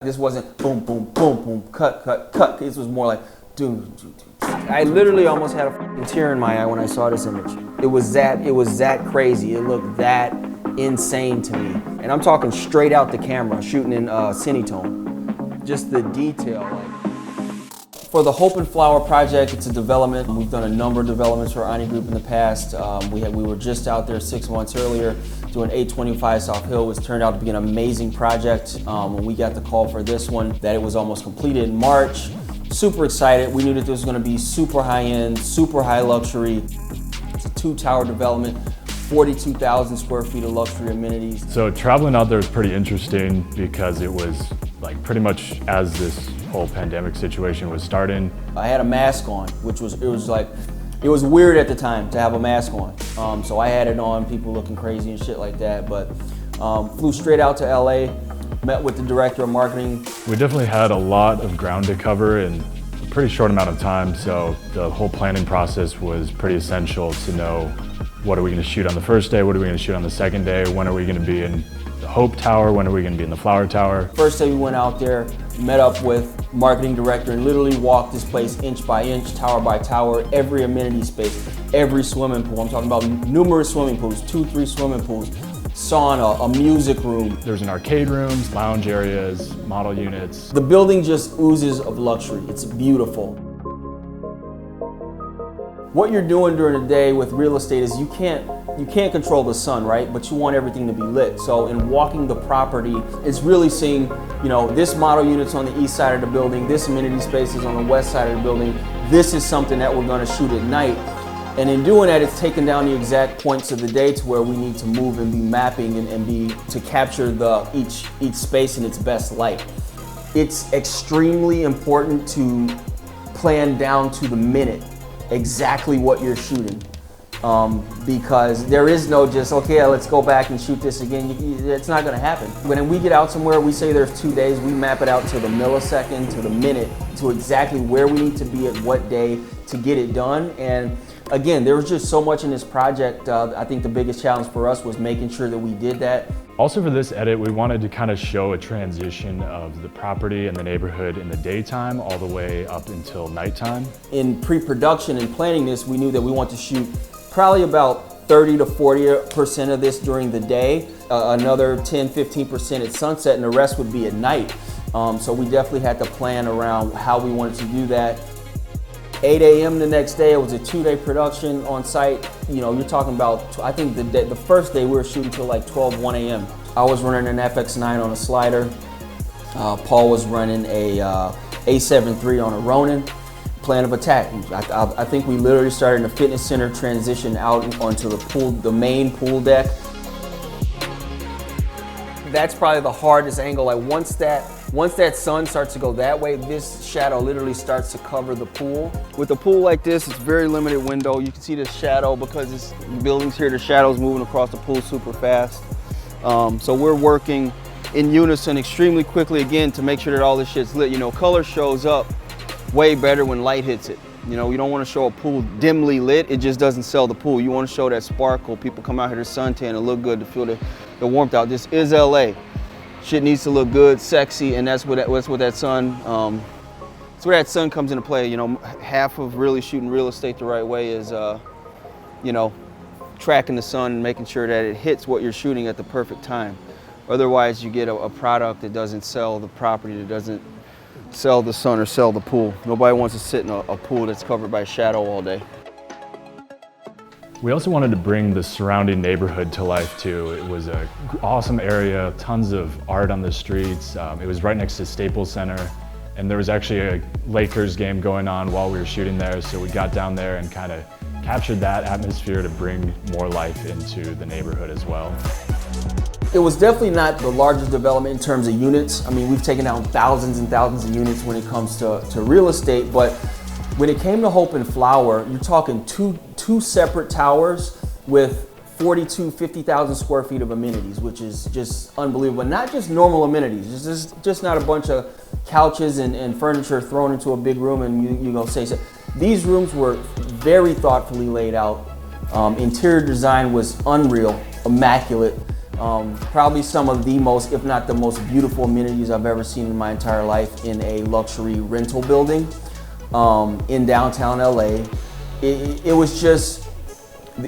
This wasn't boom, boom, boom, boom, cut, cut, cut. This was more like doom, doom, doom. I literally almost had a tear in my eye when I saw this image. It was that crazy. It looked that insane to me. And I'm talking straight out the camera, shooting in Cinetone. Just the detail. For the Hope and Flower project, it's a development. We've done a number of developments for Onni Group in the past. We were just out there 6 months earlier doing 825 South Hill, which turned out to be an amazing project. When we got the call for this one, that it was almost completed in March. Super excited. We knew that this was going to be super high-end, super high luxury. It's a 2-tower development, 42,000 square feet of luxury amenities. So traveling out there was pretty interesting because it was like pretty much as this whole pandemic situation was starting. I had a mask on, which was, it was weird at the time to have a mask on. So I had it on, people looking crazy and shit like that, but flew straight out to LA, met with the director of marketing. We definitely had a lot of ground to cover in a pretty short amount of time, so the whole planning process was pretty essential to know what are we going to shoot on the first day, what are we going to shoot on the second day, when are we going to be in the Hope Tower, when are we going to be in the Flower Tower. First day we went out there, met up with marketing director and literally walked this place inch by inch, tower by tower, every amenity space, every swimming pool. I'm talking about numerous swimming pools, 2-3 swimming pools, sauna, a music room. There's an arcade rooms, lounge areas, model units. The building just oozes of luxury. It's beautiful. What you're doing during the day with real estate is you can't control the sun, right? But you want everything to be lit. So in walking the property, it's really seeing, you know, this model unit's on the east side of the building, this amenity space is on the west side of the building. This is something that we're gonna shoot at night. And in doing that, it's taking down the exact points of the day to where we need to move and be mapping and be to capture each space in its best light. It's extremely important to plan down to the minute exactly what you're shooting. Because there is no just, okay, let's go back and shoot this again. It's not gonna happen. When we get out somewhere, we say there's 2 days, we map it out to the millisecond, to the minute, to exactly where we need to be at what day to get it done. And again, there was just so much in this project. I think the biggest challenge for us was making sure that we did that. Also for this edit, we wanted to kind of show a transition of the property and the neighborhood in the daytime all the way up until nighttime. In pre-production and planning this, we knew that we want to shoot probably about 30 to 40% of this during the day, another 10-15% at sunset, and the rest would be at night. So we definitely had to plan around how we wanted to do that. 8 a.m. the next day, it was a 2-day production on site. You know, you're talking about, I think the first day we were shooting till like 1 a.m. I was running an Fx9 on a slider. Paul was running a A7 III on a Ronin. Plan of attack. I think we literally started in the fitness center, transition out onto the pool, the main pool deck. That's probably the hardest angle. Like once that sun starts to go that way, this shadow literally starts to cover the pool. With a pool like this, it's very limited window. You can see the shadow because it's buildings here, the shadow's moving across the pool super fast. So we're working in unison extremely quickly again to make sure that all this shit's lit. You know, color shows up way better when light hits it. You know, you don't want to show a pool dimly lit. It just doesn't sell the pool. You want to show that sparkle. People come out here to suntan and look good to feel the warmth out. This is LA. Shit needs to look good, sexy, and that's what that sun. That's where that sun comes into play. You know, half of really shooting real estate the right way is, you know, tracking the sun and making sure that it hits what you're shooting at the perfect time. Otherwise, you get a product that doesn't sell the property, that doesn't sell the sun or sell the pool. Nobody wants to sit in a pool that's covered by shadow all day. We also wanted to bring the surrounding neighborhood to life too. It was an awesome area, tons of art on the streets. It was right next to Staples Center, and there was actually a Lakers game going on while we were shooting there, so we got down there and kind of captured that atmosphere to bring more life into the neighborhood as well. It was definitely not the largest development in terms of units. I mean, we've taken down thousands and thousands of units when it comes to real estate, but when it came to Hope and Flower, you're talking two separate towers with 50,000 square feet of amenities, which is just unbelievable. Not just normal amenities, it's just not a bunch of couches and furniture thrown into a big room and you go say so. These rooms were very thoughtfully laid out. Interior design was unreal, immaculate. Probably some of the most, if not the most beautiful amenities I've ever seen in my entire life in a luxury rental building in downtown LA. It was just,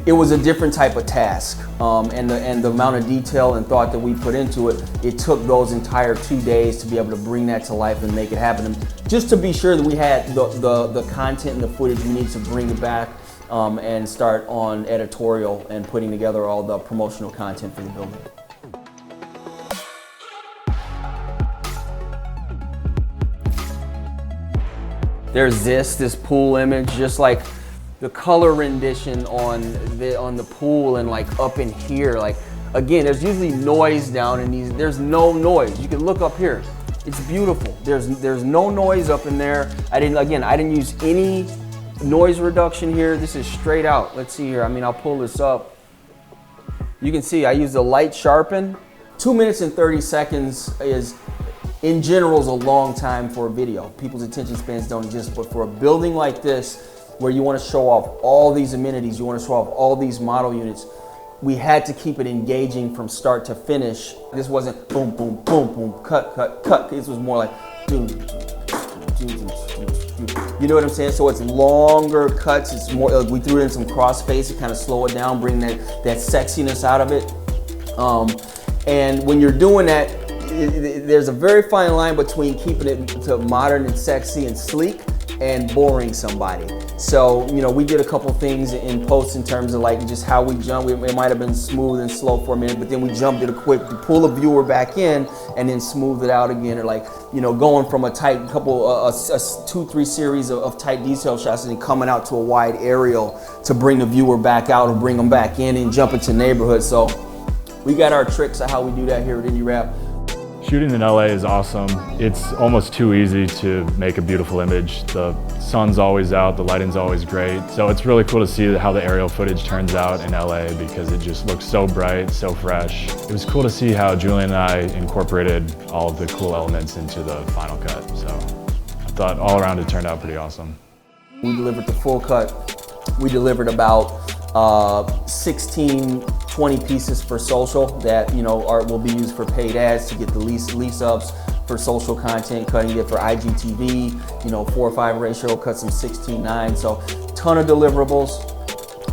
it was a different type of task, and the amount of detail and thought that we put into it, it took those entire 2 days to be able to bring that to life and make it happen. And just to be sure that we had the content and the footage we need to bring it back and start on editorial and putting together all the promotional content for the building. There's this pool image, just like the color rendition on the pool and like up in here. Like, again, there's usually noise down in these. There's no noise. You can look up here. It's beautiful. There's no noise up in there. I didn't use any noise reduction here. This is straight out. Let's see here. I mean, I'll pull this up. You can see I use the light sharpen. 2 minutes and 30 seconds is, in general, is a long time for a video. People's attention spans don't exist, but for a building like this, where you want to show off all these amenities, you want to show off all these model units, we had to keep it engaging from start to finish. This wasn't boom, boom, boom, boom, cut, cut, cut. This was more like doom, doom, doom, doom. You know what I'm saying? So it's longer cuts. It's more, we threw in some crossface to kind of slow it down, bring that sexiness out of it. And when you're doing that, there's a very fine line between keeping it to modern and sexy and sleek and boring somebody. So, you know, we did a couple things in post in terms of like just how we jumped. It might have been smooth and slow for a minute, but then we jumped it a quick to pull the viewer back in and then smooth it out again, or like, you know, going from a tight couple, a 2-3 series of tight detail shots and then coming out to a wide aerial to bring the viewer back out or bring them back in and jump into neighborhood. So we got our tricks of how we do that here at INDIRAP. Shooting in LA is awesome. It's almost too easy to make a beautiful image. The sun's always out, the lighting's always great. So it's really cool to see how the aerial footage turns out in LA because it just looks so bright, so fresh. It was cool to see how Julian and I incorporated all of the cool elements into the final cut. So I thought all around it turned out pretty awesome. We delivered the full cut. We delivered about 16, 20 pieces for social that, you know, will be used for paid ads to get the lease ups for social content, cutting it for IGTV, you know, 4:5 ratio, cut some 16:9. So ton of deliverables.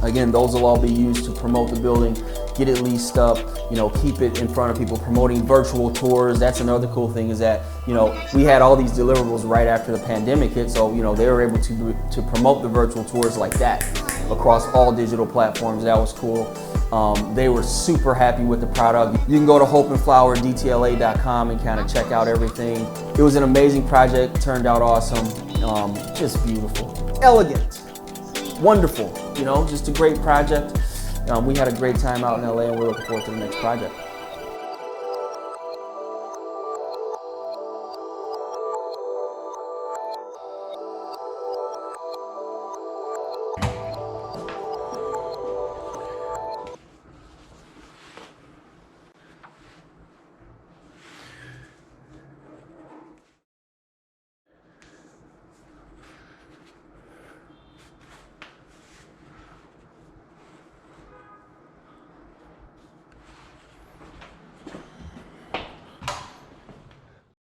Again, those will all be used to promote the building, get it leased up, you know, keep it in front of people, promoting virtual tours. That's another cool thing is that, you know, we had all these deliverables right after the pandemic hit. So, you know, they were able to promote the virtual tours like that across all digital platforms. That was cool. They were super happy with the product. You can go to hopeandflowerdtla.com and kind of check out everything. It was an amazing project, turned out awesome, just beautiful, elegant, wonderful, you know, just a great project. We had a great time out in LA and we're looking forward to the next project.